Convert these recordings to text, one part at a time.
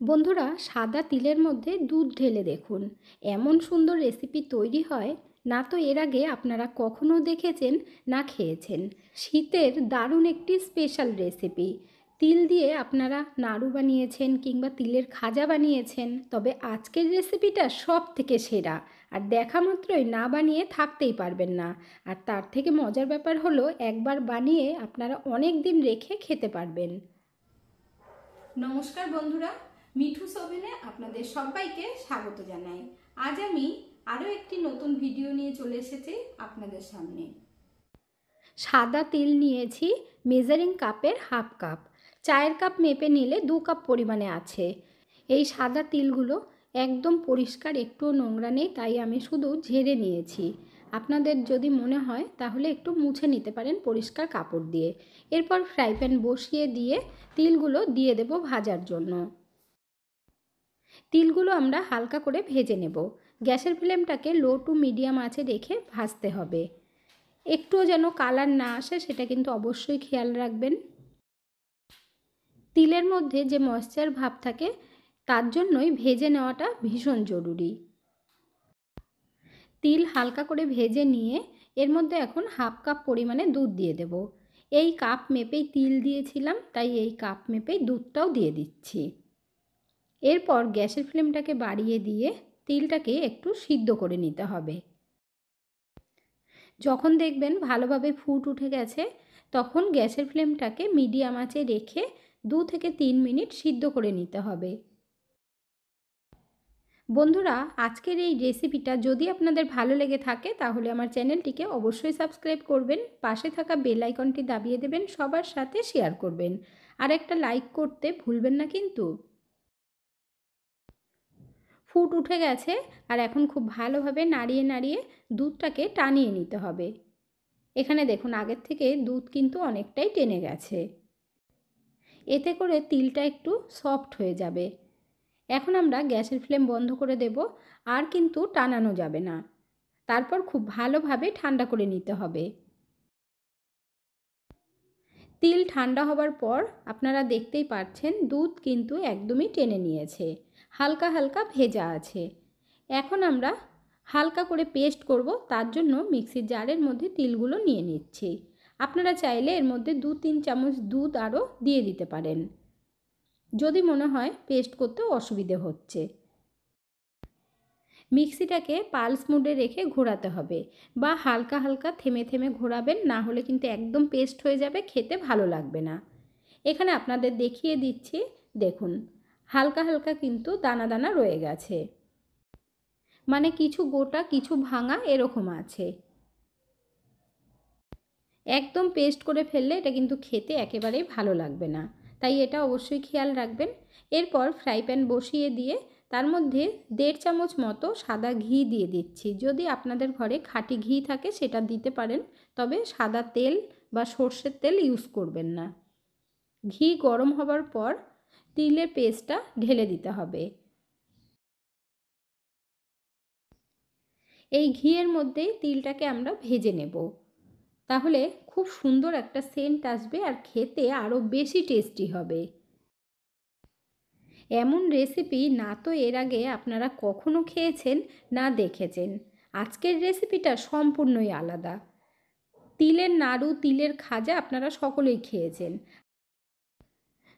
বন্ধুরা, সাদা তিলের মধ্যে দুধ ঢেলে দেখুন, এমন সুন্দর রেসিপি তৈরি হয়। না তো এর আগে আপনারা কখনো দেখেছেন, না খেয়েছেন। শীতের দারুণ একটি স্পেশাল রেসিপি। তিল দিয়ে আপনারা নাড়ু বানিয়েছেন কিংবা তিলের খাজা বানিয়েছেন, তবে আজকের রেসিপিটা সব থেকে সেরা। আর দেখা মাত্রই না বানিয়ে থাকতেই পারবেন না। আর তার থেকে মজার ব্যাপার হলো, একবার বানিয়ে আপনারা অনেক দিন রেখে খেতে পারবেন। নমস্কার বন্ধুরা, মিঠুস ওভেনে আপনাদের সবাইকে স্বাগত জানাই। আজ আমি আরও একটি নতুন ভিডিও নিয়ে চলে এসেছি আপনাদের সামনে। সাদা তিল নিয়েছি মেজারিং কাপের হাফ কাপ। চায়ের কাপ মেপে নিলে 2 কাপ পরিমাণে আছে। এই সাদা তিলগুলো একদম পরিষ্কার, একটুও নোংরা নেই, তাই আমি শুধু ঝেড়ে নিয়েছি। আপনাদের যদি মনে হয় তাহলে একটু মুছে নিতে পারেন পরিষ্কার কাপড় দিয়ে। এরপর ফ্রাই প্যান বসিয়ে দিয়ে তিলগুলো দিয়ে দেব ভাজার জন্য। তিলগুলো আমরা হালকা করে ভেজে নেব। গ্যাসের ফ্লেমটাকে লো টু মিডিয়াম আঁচে রেখে ভাজতে হবে। একটুও যেন কালার না আসে সেটা কিন্তু অবশ্যই খেয়াল রাখবেন। তিলের মধ্যে যে ময়েশ্চার ভাব থাকে, তার জন্যই ভেজে নেওয়াটা ভীষণ জরুরি। তিল হালকা করে ভেজে নিয়ে এর মধ্যে এখন হাফ কাপ পরিমাণে দুধ দিয়ে দেব। এই কাপ মেপেই তিল দিয়েছিলাম, তাই এই কাপ মেপেই দুধটাও দিয়ে দিচ্ছি। এরপর গ্যাসের ফ্লেমটাকে বাড়িয়ে দিয়ে তিলটাকে একটু সিদ্ধ করে নিতে হবে। যখন দেখবেন ভালোভাবে ফুট উঠে গেছে, তখন গ্যাসের ফ্লেমটাকে মিডিয়াম আঁচে রেখে 2 থেকে 3 মিনিট সিদ্ধ করে নিতে হবে। বন্ধুরা, আজকের এই রেসিপিটা যদি আপনাদের ভালো লেগে থাকে তাহলে আমার চ্যানেলটিকে অবশ্যই সাবস্ক্রাইব করবেন, পাশে থাকা বেল আইকনটি দাবিয়ে দেবেন, সবার সাথে শেয়ার করবেন, আর একটা লাইক করতে ভুলবেন না কিন্তু। ফুট উঠে গেছে, আর এখন খুব ভালোভাবে নাড়িয়ে নাড়িয়ে দুধটাকে টানিয়ে নিতে হবে। এখানে দেখুন, আগের থেকে দুধ কিন্তু অনেকটাই টেনে গেছে। এতে করে তিলটা একটু সফট হয়ে যাবে। এখন আমরা গ্যাসের ফ্লেম বন্ধ করে দেব, আর কিন্তু টানানো যাবে না। তারপর খুব ভালোভাবে ঠান্ডা করে নিতে হবে। তিল ঠান্ডা হবার পর আপনারা দেখতেই পাচ্ছেন দুধ কিন্তু একদমই টেনে নিয়েছে, হালকা হালকা ভেজা আছে। এখন আমরা হালকা করে পেস্ট করব, তার জন্য মিক্সির জারের মধ্যে তিলগুলো নিয়ে নিচ্ছি। আপনারা চাইলে এর মধ্যে 2-3 চামচ দুধ আরও দিয়ে দিতে পারেন, যদি মনে হয় পেস্ট করতে অসুবিধে হচ্ছে। মিক্সিটাকে পালস মোডে রেখে ঘোরাতে হবে, বা হালকা হালকা থেমে থেমে ঘোরাবেন, না হলে কিন্তু একদম পেস্ট হয়ে যাবে, খেতে ভালো লাগবে না। এখানে আপনাদের দেখিয়ে দিচ্ছি, দেখুন হালকা হালকা কিন্তু দানা দানা রয়ে গেছে, মানে কিছু গোটা কিছু ভাঙা এরকম আছে। একদম পেস্ট করে ফেললে এটা কিন্তু খেতে একেবারেই ভালো লাগবে না, তাই এটা অবশ্যই খেয়াল রাখবেন। এরপর ফ্রাই প্যান বসিয়ে দিয়ে তার মধ্যে 1.5 চামচ মতো সাদা ঘি দিয়ে দিচ্ছি। যদি আপনাদের ঘরে খাঁটি ঘি থাকে সেটা দিতে পারেন, তবে সাদা তেল বা সর্ষের তেল ইউজ করবেন না। ঘি গরম হবার পর তিলের পেস্টটা ঢেলে দিতে হবে। এই ঘিয়ের মধ্যেই তিলটাকে আমরা ভেজে নেব, তাহলে খুব সুন্দর একটা সেন্ট আসবে আর খেতে আরও বেশি টেস্টি হবে। এমন রেসিপি না তো এর আগে আপনারা কখনো খেয়েছেন, না দেখেছেন। আজকের রেসিপিটা সম্পূর্ণই আলাদা। তিলের নাড়ু, তিলের খাজা আপনারা সকলেই খেয়েছেন।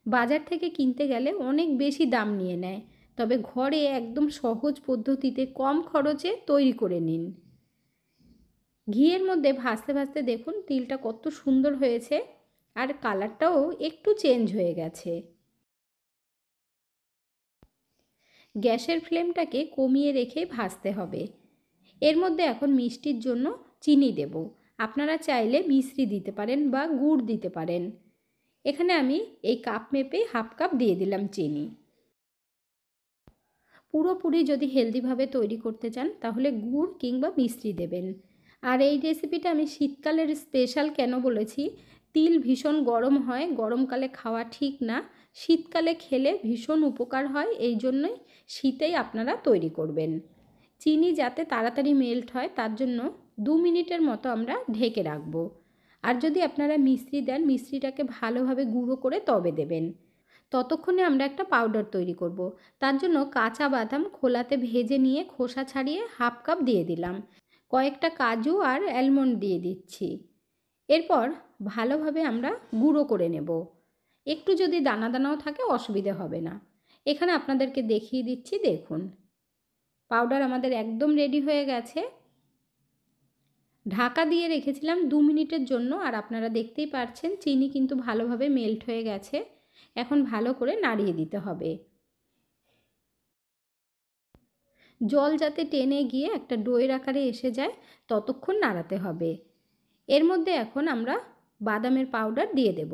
বাজার থেকে কিনতে গেলে অনেক বেশি দাম নিয়ে নেয়, তবে ঘরে একদম সহজ পদ্ধতিতে কম খরচে তৈরি করে নিন। ঘিয়ের মধ্যে ভাজতে ভাজতে দেখুন তিলটা কত সুন্দর হয়েছে, আর কালারটাও একটু চেঞ্জ হয়ে গেছে। গ্যাসের ফ্লেমটাকে কমিয়ে রেখে ভাজতে হবে। এর মধ্যে এখন মিষ্টির জন্য চিনি দেব। আপনারা চাইলে মিশ্রি দিতে পারেন বা গুড় দিতে পারেন। এখানে আমি এই কাপ মেপে হাফ কাপ দিয়ে দিলাম চিনি। পুরোপুরি যদি হেলদিভাবে তৈরি করতে চান তাহলে গুড় কিংবা মিশ্রি দেবেন। আর এই রেসিপিটা আমি শীতকালের স্পেশাল কেন বলেছি, তিল ভীষণ গরম হয়, গরমকালে খাওয়া ঠিক না, শীতকালে খেলে ভীষণ উপকার হয়, এই জন্যই শীতেই আপনারা তৈরি করবেন। চিনি যাতে তাড়াতাড়ি মেল্ট হয় তার জন্য 2 মিনিটের মতো আমরা ঢেকে রাখবো। আর যদি আপনারা মিশ্রি দেন, মিশ্রিটাকে ভালোভাবে গুঁড়ো করে তবে দেবেন। ততক্ষণে আমরা একটা পাউডার তৈরি করব। তার জন্য কাঁচা বাদাম খোলাতে ভেজে নিয়ে খোসা ছাড়িয়ে হাফ কাপ দিয়ে দিলাম। কয়েকটা কাজু আর অ্যালমন্ড দিয়ে দিচ্ছি। এরপর ভালোভাবে আমরা গুঁড়ো করে নেব। একটু যদি দানা দানাও থাকে অসুবিধে হবে না। এখানে আপনাদেরকে দেখিয়ে দিচ্ছি, দেখুন পাউডার আমাদের একদম রেডি হয়ে গেছে। ঢাকা দিয়ে রেখেছিলাম 2 মিনিটের জন্য, আর আপনারা দেখতেই পাচ্ছেন চিনি কিন্তু ভালোভাবে মেল্ট হয়ে গেছে। এখন ভালো করে নাড়িয়ে দিতে হবে। জল যাতে টেনে গিয়ে একটা ডোয়ের আকারে এসে যায় ততক্ষণ নাড়াতে হবে। এর মধ্যে এখন আমরা বাদামের পাউডার দিয়ে দেব।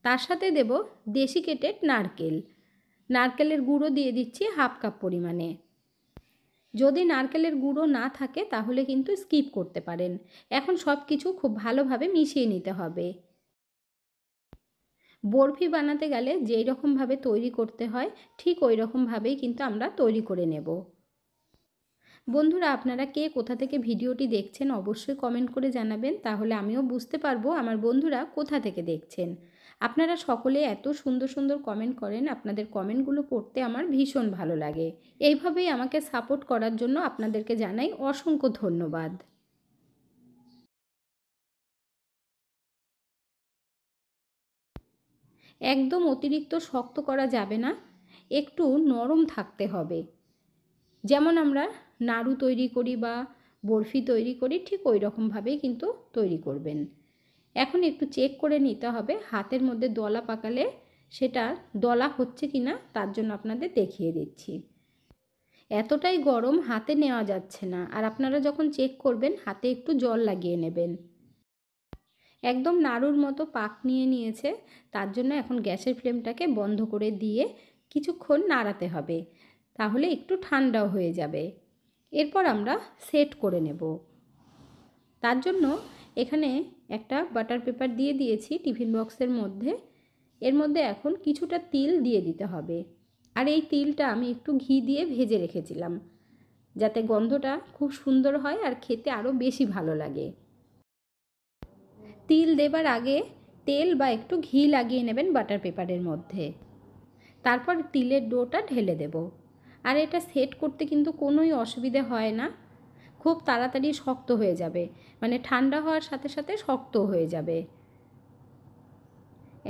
তার সাথে দেব ডেসিকেটেড নারকেল। নারকেলের গুঁড়ো দিয়ে দিচ্ছি হাফ কাপ পরিমাণে। যদি নারকেলের গুঁড়ো না থাকে তাহলে কিন্তু স্কিপ করতে পারেন। এখন সব কিছু খুব ভালোভাবে মিশিয়ে নিতে হবে। বরফি বানাতে গেলে যেই রকমভাবে তৈরি করতে হয় ঠিক ওই রকমভাবেই কিন্তু আমরা তৈরি করে নেব। বন্ধুরা, আপনারা কে কোথা থেকে ভিডিওটি দেখছেন অবশ্যই কমেন্ট করে জানাবেন, তাহলে আমিও বুঝতে পারবো আমার বন্ধুরা কোথা থেকে দেখছেন। আপনারা সকলে এত সুন্দর সুন্দর কমেন্ট করেন, আপনাদের কমেন্টগুলো পড়তে আমার ভীষণ ভালো লাগে। এইভাবেই আমাকে সাপোর্ট করার জন্য আপনাদেরকে জানাই অসংখ্য ধন্যবাদ। একদম অতিরিক্ত শক্ত করা যাবে না, একটু নরম থাকতে হবে। যেমন আমরা নাড়ু তৈরি করি বা বরফি তৈরি করি ঠিক ওই রকমভাবেই কিন্তু তৈরি করবেন। এখন একটু চেক করে নিতে হবে, হাতের মধ্যে দলা পাকালে সেটা দলা হচ্ছে কি না তার জন্য আপনাদের দেখিয়ে দিচ্ছি। এতটাই গরম হাতে নেওয়া যাচ্ছে না, আর আপনারা যখন চেক করবেন হাতে একটু জল লাগিয়ে নেবেন। একদম নাড়ুর মতো পাক নিয়ে নিয়েছে, তার জন্য এখন গ্যাসের ফ্লেমটাকে বন্ধ করে দিয়ে কিছুক্ষণ নাড়াতে হবে, তাহলে একটু ঠান্ডাও হয়ে যাবে। এরপর আমরা সেট করে নেব। তার জন্য এখানে একটা বাটার পেপার দিয়ে দিয়েছি টিফিন বক্সের মধ্যে। এর মধ্যে এখন কিছুটা তিল দিয়ে দিতে হবে, আর এই তিলটা আমি একটু ঘি দিয়ে ভেজে রেখেছিলাম যাতে গন্ধটা খুব সুন্দর হয় আর খেতে আরও বেশি ভালো লাগে। তিল দেবার আগে তেল বা একটু ঘি লাগিয়ে নেবেন বাটার পেপারের মধ্যে। তারপর তিলের ডোটা ঢেলে দেব। আর এটা সেট করতে কিন্তু কোনোই অসুবিধে হয় না, খুব তাড়াতাড়ি শক্ত হয়ে যাবে, মানে ঠান্ডা হওয়ার সাথে সাথে শক্ত হয়ে যাবে।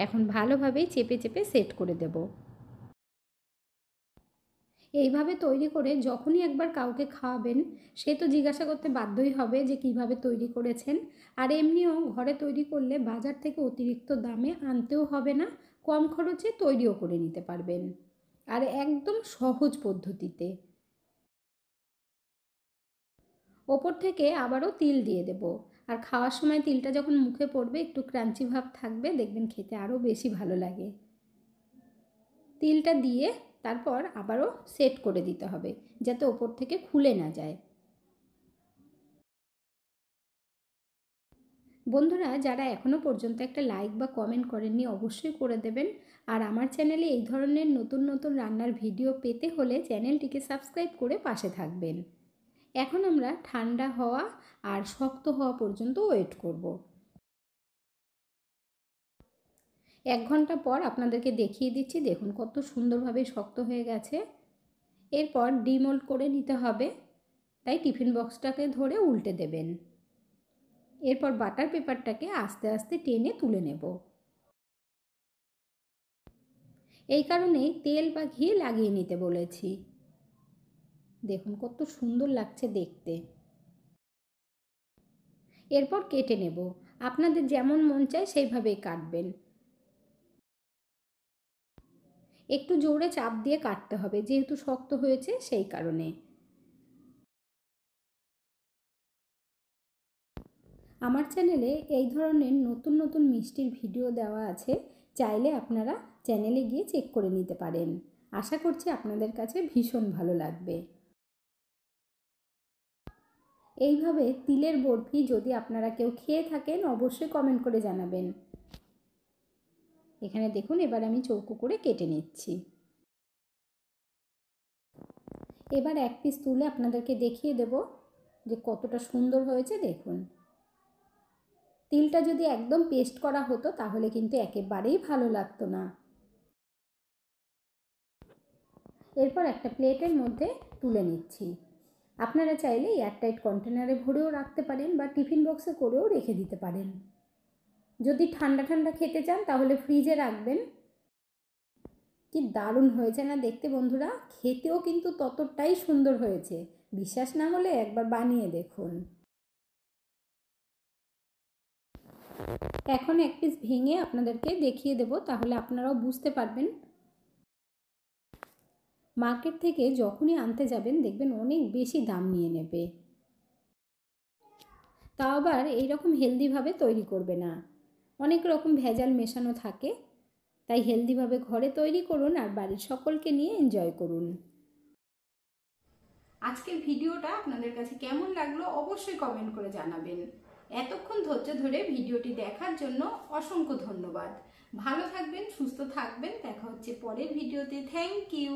এখন ভালোভাবেই চেপে চেপে সেট করে দেব। এইভাবে তৈরি করে যখনই একবার কাউকে খাওয়াবেন সে তো জিজ্ঞাসা করতে বাধ্যই হবে যে কিভাবে তৈরি করেছেন। আর এমনিও ঘরে তৈরি করলে বাজার থেকে অতিরিক্ত দামে আনতেও হবে না, কম খরচে তৈরিও করে নিতে পারবেন, আর একদম সহজ পদ্ধতিতে। ওপর থেকে আবারও তিল দিয়ে দেব, আর খাওয়ার সময় তিলটা যখন মুখে পড়বে একটু ক্রাঞ্চি ভাব থাকবে, দেখবেন খেতে আরও বেশি ভালো লাগে। তিলটা দিয়ে তারপর আবারও সেট করে দিতে হবে যাতে ওপর থেকে খুলে না যায়। বন্ধুরা, যারা এখনও পর্যন্ত একটা লাইক বা কমেন্ট করেননি অবশ্যই করে দেবেন। আর আমার চ্যানেলে এই ধরনের নতুন নতুন রান্নার ভিডিও পেতে হলে চ্যানেলটিকে সাবস্ক্রাইব করে পাশে থাকবেন। এখন আমরা ঠান্ডা হওয়া আর শক্ত হওয়া পর্যন্ত ওয়েট করব। 1 ঘন্টা পর আপনাদেরকে দেখিয়ে দিচ্ছি, দেখুন কত সুন্দরভাবে শক্ত হয়ে গেছে। এরপর ডিমোল্ড করে নিতে হবে, তাই টিফিন বক্সটাকে ধরে উল্টে দেবেন। এরপর বাটার পেপারটাকে আস্তে আস্তে টেনে তুলে নেব। এই কারণেই তেল বা ঘি লাগিয়ে নিতে বলেছি। দেখুন কত সুন্দর লাগছে দেখতে। এরপর কেটে নেব, আপনাদের যেমন মন চায় সেইভাবেই কাটবেন। একটু জোরে চাপ দিয়ে কাটতে হবে যেহেতু শক্ত হয়েছে সেই কারণে। আমার চ্যানেলে এই ধরনের নতুন নতুন মিষ্টির ভিডিও দেওয়া আছে, চাইলে আপনারা চ্যানেলে গিয়ে চেক করে নিতে পারেন। আশা করছি আপনাদের কাছে ভীষণ ভালো লাগবে। এইভাবে তিলের বরফি যদি আপনারা কেউ খেয়ে থাকেন অবশ্যই কমেন্ট করে জানাবেন। এখানে দেখুন এবার আমি চৌকো করে কেটে নিচ্ছি। এবার এক পিস তুলে আপনাদেরকে দেখিয়ে দেব যে কতটা সুন্দর হয়েছে। দেখুন, তিলটা যদি একদম পেস্ট করা হতো তাহলে কিন্তু একেবারেই ভালো লাগতো না। এরপর একটা প্লেটের মধ্যে তুলে নিচ্ছি। আপনারা চাইলে এয়ারটাইট কন্টেনারে ভরেও রাখতে পারেন বা টিফিন বক্সে করেও রেখে দিতে পারেন। যদি ঠান্ডা ঠান্ডা খেতে চান তাহলে ফ্রিজে রাখবেন। কি দারুণ হয়েছে না দেখতে বন্ধুরা, খেতেও কিন্তু ততটাই সুন্দর হয়েছে। বিশ্বাস না হলে একবার বানিয়ে দেখুন। এখন এক পিস ভেঙে আপনাদেরকে দেখিয়ে দেব, তাহলে আপনারাও বুঝতে পারবেন। মার্কেট থেকে যখনই আনতে যাবেন দেখবেন অনেক বেশি দাম নিয়ে নেবে, তাও আবার এইরকম হেলদিভাবে তৈরি করবে না, অনেক রকম ভেজাল মেশানো থাকে। তাই হেলদিভাবে ঘরে তৈরি করুন আর বাড়ির সকলকে নিয়ে এনজয় করুন। আজকের ভিডিওটা আপনাদের কাছে কেমন লাগলো অবশ্যই কমেন্ট করে জানাবেন। এতক্ষণ ধৈর্য ধরে ভিডিওটি দেখার জন্য অসংখ্য ধন্যবাদ। ভালো থাকবেন, সুস্থ থাকবেন। দেখা হচ্ছে পরের ভিডিওতে। Thank you.